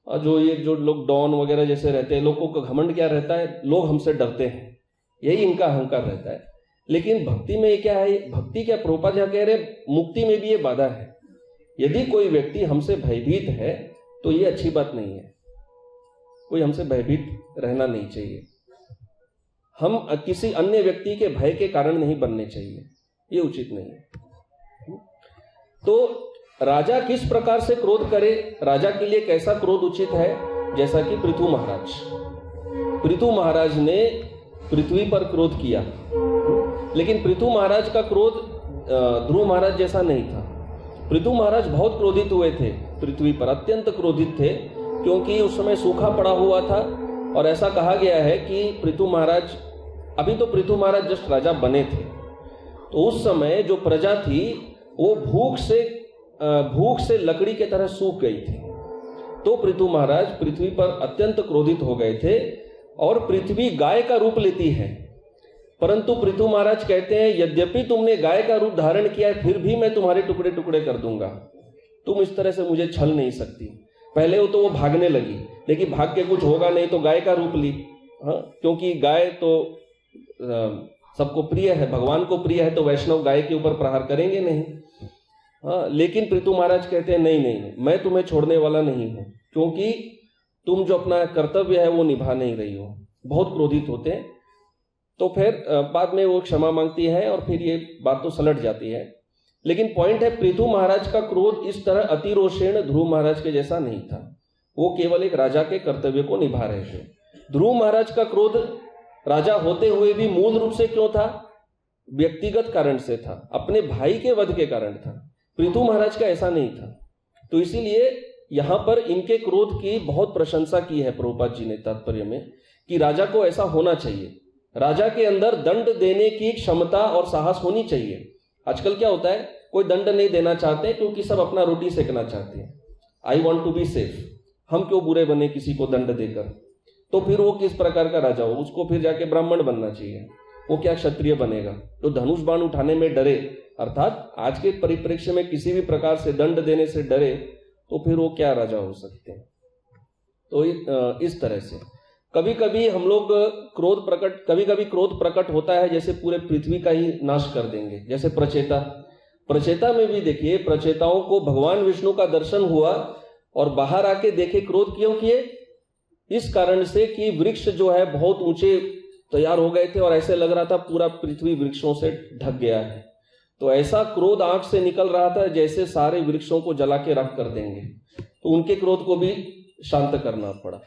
जो लोग डॉन वगैरह जैसे रहते हैं, लोगों का घमंड क्या रहता है? लोग हमसे डरते हैं, यही इनका अहंकार रहता है। लेकिन भक्ति में क्या है? भक्ति क्या, प्रभुपाद कह रहे मुक्ति में भी ये बाधा है। यदि कोई व्यक्ति हमसे भयभीत है तो ये अच्छी बात नहीं है। कोई हमसे भयभीत रहना नहीं चाहिए। हम किसी अन्य व्यक्ति के भय के कारण नहीं बनने चाहिए, ये उचित नहीं है। तो राजा किस प्रकार से क्रोध करे, राजा के लिए कैसा क्रोध उचित है? जैसा कि पृथु महाराज ने पृथ्वी पर क्रोध किया, लेकिन पृथु महाराज का क्रोध ध्रुव महाराज जैसा नहीं था। पृथु महाराज बहुत क्रोधित हुए थे, पृथ्वी पर अत्यंत क्रोधित थे, क्योंकि उस समय सूखा पड़ा हुआ था। और ऐसा कहा गया है कि पृथु महाराज, अभी तो पृथु महाराज जस्ट राजा बने थे, तो उस समय जो प्रजा थी वो भूख से लकड़ी की तरह सूख गई थी। तो पृथु महाराज पृथ्वी पर अत्यंत क्रोधित हो गए थे और पृथ्वी गाय का रूप लेती है। परंतु पृथु महाराज कहते हैं यद्यपि तुमने गाय का रूप धारण किया है फिर भी मैं तुम्हारे टुकड़े टुकड़े कर दूंगा, तुम इस तरह से मुझे छल नहीं सकती। पहले वो भागने लगी, लेकिन भाग के कुछ होगा नहीं तो गाय का रूप ली, क्योंकि गाय तो सबको प्रिय है, भगवान को प्रिय है, तो वैष्णव गाय के ऊपर प्रहार करेंगे नहीं। लेकिन पृथु महाराज कहते हैं नहीं, मैं तुम्हें छोड़ने वाला नहीं हूं, क्योंकि तुम जो अपना कर्तव्य है वो निभा नहीं रही हो। बहुत क्रोधित होते हैं। तो फिर बाद में वो क्षमा मांगती है और फिर ये बात तो सलट जाती है। लेकिन पॉइंट है, पृथु महाराज का क्रोध इस तरह अतिरोषेण ध्रुव महाराज के जैसा नहीं था। वो केवल एक राजा के कर्तव्य को निभा रहे थे। ध्रुव महाराज का क्रोध राजा होते हुए भी मूल रूप से क्यों था? व्यक्तिगत कारण से था, अपने भाई के वध के कारण था। पृथु महाराज का ऐसा नहीं था। तो इसीलिए यहां पर इनके क्रोध की बहुत प्रशंसा की है प्रभुपाद जी ने तात्पर्य में, कि राजा को ऐसा होना चाहिए। राजा के अंदर दंड देने की क्षमता और साहस होनी चाहिए। आजकल क्या होता है, कोई दंड नहीं देना चाहते क्योंकि सब अपना रोटी सेकना चाहते हैं। I want to be safe, हम क्यों बुरे बने किसी को दंड देकर। तो फिर वो किस प्रकार का राजा हो? उसको फिर जाके ब्राह्मण बनना चाहिए, वो क्या क्षत्रिय बनेगा? तो धनुष बाण उठाने में डरे, अर्थात आज के परिप्रेक्ष्य में किसी भी प्रकार से दंड देने से डरे, तो फिर वो क्या राजा हो सकते हैं? तो इस तरह से कभी कभी हम लोग कभी कभी क्रोध प्रकट होता है जैसे पूरे पृथ्वी का ही नाश कर देंगे। जैसे प्रचेता में भी देखिए, प्रचेताओं को भगवान विष्णु का दर्शन हुआ और बाहर आके देखे क्रोध क्यों किए? इस कारण से कि वृक्ष जो है बहुत ऊंचे तैयार हो गए थे और ऐसे लग रहा था पूरा पृथ्वी वृक्षों से ढक गया है। तो ऐसा क्रोध आंख से निकल रहा था जैसे सारे वृक्षों को जला के राख कर देंगे। तो उनके क्रोध को भी शांत करना पड़ा।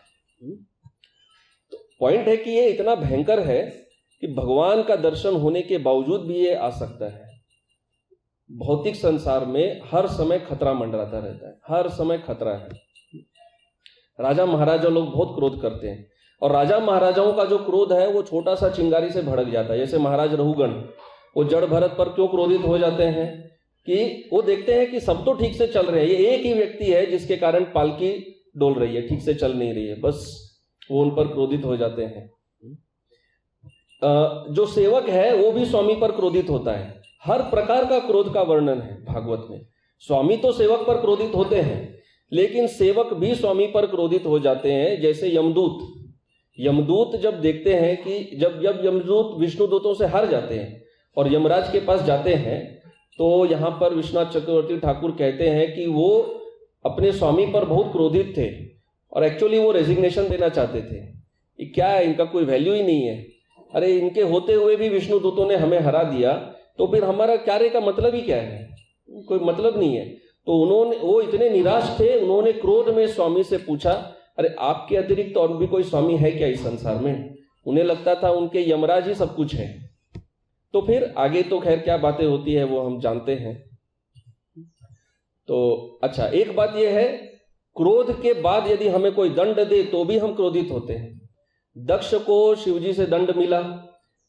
तो पॉइंट है कि ये इतना भयंकर है कि भगवान का दर्शन होने के बावजूद भी ये आ सकता है। भौतिक संसार में हर समय खतरा मंडराता रहता है, हर समय खतरा है। राजा महाराजा लोग बहुत क्रोध करते हैं और राजा महाराजाओं का जो क्रोध है वो छोटा सा चिंगारी से भड़क जाता है। जैसे महाराज रहुगण, वो जड़ भरत पर क्यों क्रोधित हो जाते हैं कि वो देखते हैं कि सब तो ठीक से चल रहे हैं, ये एक ही व्यक्ति है जिसके कारण पालकी डोल रही है, ठीक से चल नहीं रही है, बस वो उन पर क्रोधित हो जाते हैं। जो सेवक है वो भी स्वामी पर क्रोधित होता है। हर प्रकार का क्रोध का वर्णन है भागवत में। स्वामी तो सेवक पर क्रोधित होते हैं, लेकिन सेवक भी स्वामी पर क्रोधित हो जाते हैं। जैसे यमदूत जब देखते हैं कि जब यमदूत विष्णु दूतों से हार जाते हैं और यमराज के पास जाते हैं, तो यहाँ पर विश्वनाथ चक्रवर्ती ठाकुर कहते हैं कि वो अपने स्वामी पर बहुत क्रोधित थे और एक्चुअली वो रेजिग्नेशन देना चाहते थे। ये क्या है, इनका कोई वैल्यू ही नहीं है, अरे इनके होते हुए भी विष्णु दूतों ने हमें हरा दिया, तो फिर हमारा कार्य का मतलब ही क्या है, कोई मतलब नहीं है। तो वो इतने निराश थे, उन्होंने क्रोध में स्वामी से पूछा, अरे आपके अतिरिक्त और भी कोई स्वामी है क्या इस संसार में? उन्हें लगता था उनके यमराज ही सब कुछ है। तो फिर आगे तो खैर क्या बातें होती है वो हम जानते हैं। तो अच्छा, एक बात यह है, क्रोध के बाद यदि हमें कोई दंड दे तो भी हम क्रोधित होते हैं। दक्ष को शिवजी से दंड मिला,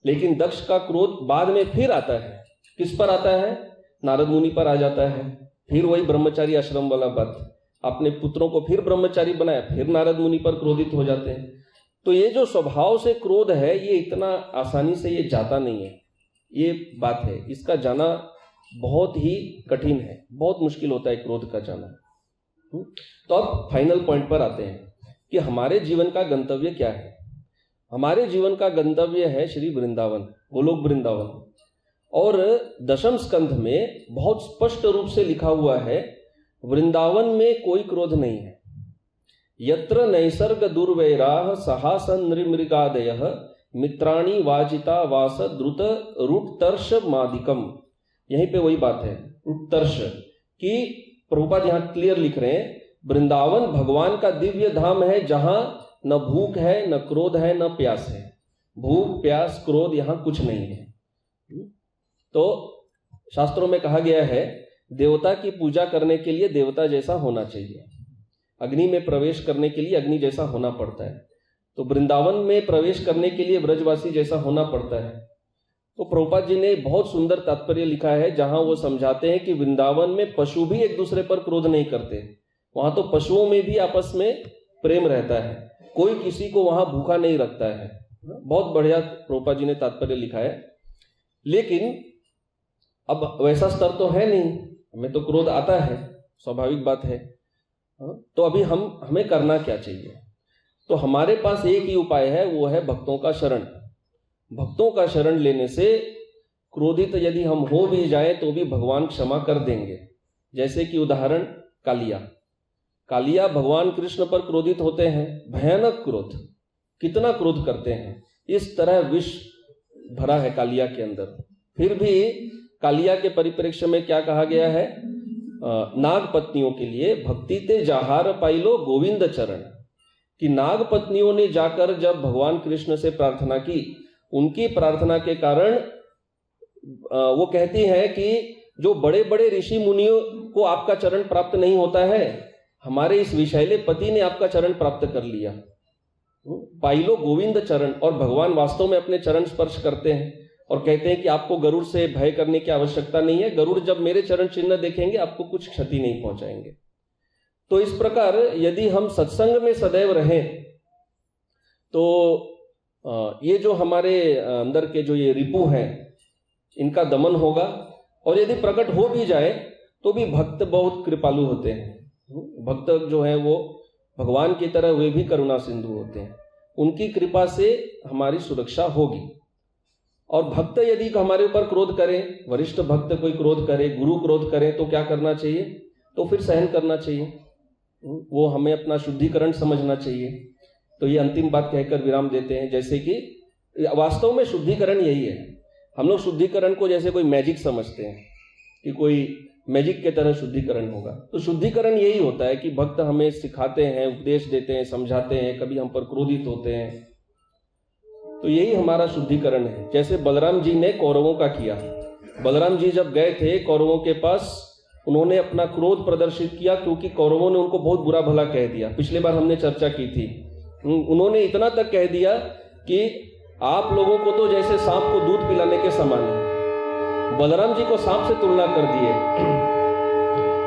लेकिन दक्ष का क्रोध बाद में फिर आता है। किस पर आता है? नारद मुनि पर आ जाता है। फिर वही ब्रह्मचारी आश्रम वाला बात, अपने पुत्रों को फिर ब्रह्मचारी बनाया, फिर नारद मुनि पर क्रोधित हो जाते हैं। तो ये जो स्वभाव से क्रोध है ये इतना आसानी से ये जाता नहीं है, ये बात है। इसका जाना बहुत ही कठिन है, बहुत मुश्किल होता है क्रोध का जाना। तो अब फाइनल पॉइंट पर आते हैं कि हमारे जीवन का गंतव्य क्या है। हमारे जीवन का गंतव्य है श्री वृंदावन, गोलोक वृंदावन। और दशम स्कंध में बहुत स्पष्ट रूप से लिखा हुआ है, वृंदावन में कोई क्रोध नहीं है। यत्र नैसर्ग दुर्वैराह सहासन नृमृगादयः मित्राणि वाजिता वास द्रुत रुटतर्ष मादिकम। यहीं पे वही बात है, रुटतर्ष की प्रभुपाद यहाँ क्लियर लिख रहे हैं, वृंदावन भगवान का दिव्य धाम है जहां न भूख है, न क्रोध है, न प्यास है। भूख प्यास क्रोध यहां कुछ नहीं है। तो शास्त्रों में कहा गया है, देवता की पूजा करने के लिए देवता जैसा होना चाहिए, अग्नि में प्रवेश करने के लिए अग्नि जैसा होना पड़ता है। तो वृंदावन में प्रवेश करने के लिए ब्रजवासी जैसा होना पड़ता है। तो प्रभुपाद जी ने बहुत सुंदर तात्पर्य लिखा है, जहां वो समझाते हैं कि वृंदावन में पशु भी एक दूसरे पर क्रोध नहीं करते, वहां तो पशुओं में भी आपस में प्रेम रहता है, कोई किसी को वहां भूखा नहीं रखता है। बहुत बढ़िया प्रभुपाद जी ने तात्पर्य लिखा है। लेकिन अब वैसा स्तर तो है नहीं, हमें तो क्रोध आता है, स्वाभाविक बात है। तो अभी हमें करना क्या चाहिए? तो हमारे पास एक ही उपाय है, वो है भक्तों का शरण। भक्तों का शरण लेने से क्रोधित यदि हम हो भी जाएं तो भी भगवान क्षमा कर देंगे। जैसे कि उदाहरण कालिया भगवान कृष्ण पर क्रोधित होते हैं, भयानक क्रोध, कितना क्रोध करते हैं, इस तरह विष भरा है कालिया के अंदर। फिर भी कालिया के परिप्रेक्ष्य में क्या कहा गया है? नाग पत्नियों के लिए भक्ति ते जाहार पाइलो गोविंद चरण, कि नाग पत्नियों ने जाकर जब भगवान कृष्ण से प्रार्थना की, उनकी प्रार्थना के कारण वो कहती हैं कि जो बड़े बड़े ऋषि मुनियों को आपका चरण प्राप्त नहीं होता है, हमारे इस विषैले पति ने आपका चरण प्राप्त कर लिया। पाइलो गोविंद चरण, और भगवान वास्तव में अपने चरण स्पर्श करते हैं और कहते हैं कि आपको गरुड़ से भय करने की आवश्यकता नहीं है, गरुड़ जब मेरे चरण चिन्ह देखेंगे आपको कुछ क्षति नहीं पहुंचाएंगे। तो इस प्रकार यदि हम सत्संग में सदैव रहें तो ये जो हमारे अंदर के जो ये रिपु हैं इनका दमन होगा। और यदि प्रकट हो भी जाए तो भी भक्त बहुत कृपालु होते हैं। भक्त जो है वो भगवान की तरह वे भी करुणा सिंधु होते हैं, उनकी कृपा से हमारी सुरक्षा होगी। और भक्त यदि हमारे ऊपर क्रोध करें, वरिष्ठ भक्त कोई क्रोध करे, गुरु क्रोध करे, तो क्या करना चाहिए? तो फिर सहन करना चाहिए। वो हमें अपना शुद्धिकरण समझना चाहिए। तो ये अंतिम बात कहकर विराम देते हैं, जैसे कि वास्तव में शुद्धिकरण यही है। हम लोग शुद्धिकरण को जैसे कोई मैजिक समझते हैं कि कोई मैजिक के तरह शुद्धिकरण होगा। तो शुद्धिकरण यही होता है कि भक्त हमें सिखाते हैं, उपदेश देते हैं, समझाते हैं, कभी हम पर क्रोधित होते हैं, तो यही हमारा शुद्धिकरण है। जैसे बलराम जी ने कौरवों का किया। बलराम जी जब गए थे कौरवों के पास, उन्होंने अपना क्रोध प्रदर्शित किया क्योंकि कौरवों ने उनको बहुत बुरा भला कह दिया। पिछले बार हमने चर्चा की थी, उन्होंने इतना तक कह दिया कि आप लोगों को तो जैसे सांप को दूध पिलाने के समान है। बलराम जी को सांप से तुलना कर दिए।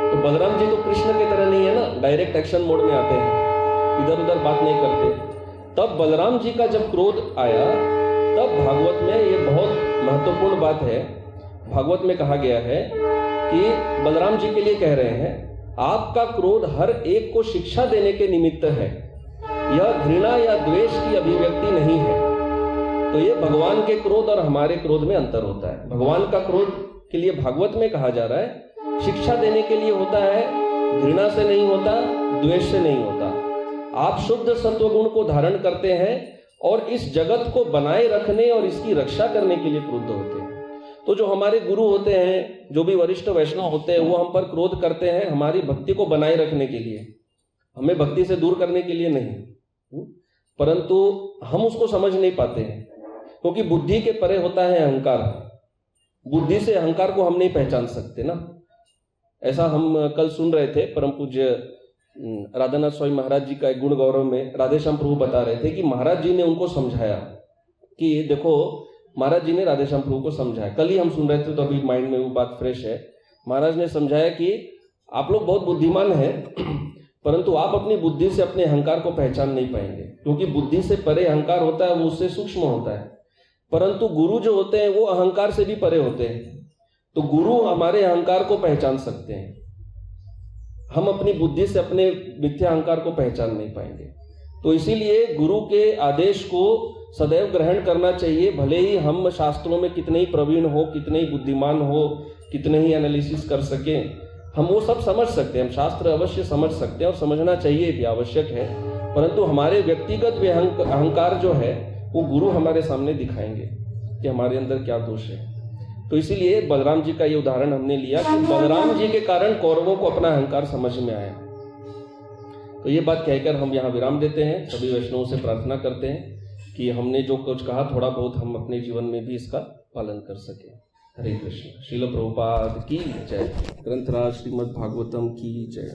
तो बलराम जी तो कृष्ण की तरह नहीं है ना, डायरेक्ट एक्शन मोड में आते हैं, इधर उधर बात नहीं करते। तब बलराम जी का जब क्रोध आया, तब भागवत में ये बहुत महत्वपूर्ण बात है। भागवत में कहा गया है कि बलराम जी के लिए कह रहे हैं, आपका क्रोध हर एक को शिक्षा देने के निमित्त है, यह घृणा या द्वेष की अभिव्यक्ति नहीं है। तो ये भगवान के क्रोध और हमारे क्रोध में अंतर होता है। भगवान का क्रोध के लिए भागवत में कहा जा रहा है शिक्षा देने के लिए होता है, घृणा से नहीं होता, द्वेष से नहीं होता। आप शुद्ध सत्वगुण को धारण करते हैं और इस जगत को बनाए रखने और इसकी रक्षा करने के लिए क्रुद्ध होते हैं। तो जो हमारे गुरु होते हैं, जो भी वरिष्ठ वैष्णव होते हैं, वो हम पर क्रोध करते हैं हमारी भक्ति को बनाए रखने के लिए, हमें भक्ति से दूर करने के लिए नहीं। परंतु हम उसको समझ नहीं पाते हैं क्योंकि बुद्धि के परे होता है अहंकार। बुद्धि से अहंकार को हम नहीं पहचान सकते ना। ऐसा हम कल सुन रहे थे, परम पूज्य राधानाथ स्वामी महाराज जी का एक गुण गौरव में राधेश्याम प्रभु बता रहे थे कि महाराज जी ने उनको समझाया कि देखो, महाराज जी ने राधेश्याम प्रभु को समझाया। कल ही हम सुन रहे थे तो अभी माइंड में वो बात फ्रेश है। महाराज ने समझाया कि आप लोग बहुत बुद्धिमान हैं, परंतु आप अपनी बुद्धि से अपने अहंकार को पहचान नहीं पाएंगे, क्योंकि बुद्धि से परे अहंकार होता है, वो उससे सूक्ष्म होता है। परंतु गुरु जो होते हैं वो अहंकार से भी परे होते हैं। तो गुरु हमारे अहंकार को पहचान सकते हैं, हम अपनी बुद्धि से अपने मिथ्या अहंकार को पहचान नहीं पाएंगे। तो इसीलिए गुरु के आदेश को सदैव ग्रहण करना चाहिए। भले ही हम शास्त्रों में कितने ही प्रवीण हो, कितने ही बुद्धिमान हो, कितने ही एनालिसिस कर सकें, हम वो सब समझ सकते हैं, हम शास्त्र अवश्य समझ सकते हैं और समझना चाहिए भी, आवश्यक है। परंतु हमारे व्यक्तिगत अहंकार जो है वो गुरु हमारे सामने दिखाएंगे कि हमारे अंदर क्या दोष है। तो इसीलिए बलराम जी का ये उदाहरण हमने लिया कि बलराम जी के कारण कौरवों को अपना अहंकार समझ में आया। तो ये बात कहकर हम यहाँ विराम देते हैं। सभी वैष्णवों से प्रार्थना करते हैं कि हमने जो कुछ कहा थोड़ा बहुत हम अपने जीवन में भी इसका पालन कर सके। हरे कृष्ण। श्रील प्रभुपाद की जय। ग्रंथराज श्रीमद् भागवतम की जय।